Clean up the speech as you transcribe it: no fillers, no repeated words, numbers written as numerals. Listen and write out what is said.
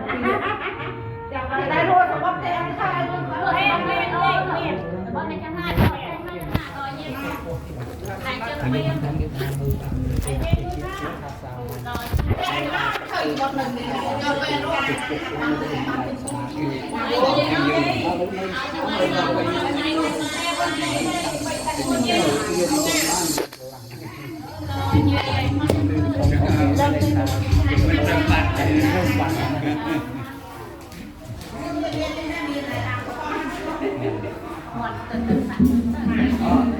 อย่างไรได้รู้สมมติแต่ยังใครเรื่องอะไรแต่ว่าในจังหวัดเราแค่5ต่อเย็นใครจะเปลี่ยนเคยวันหนึ่งเราไปรู้มันเป็นมันเป็นสูงที่หมดตื่น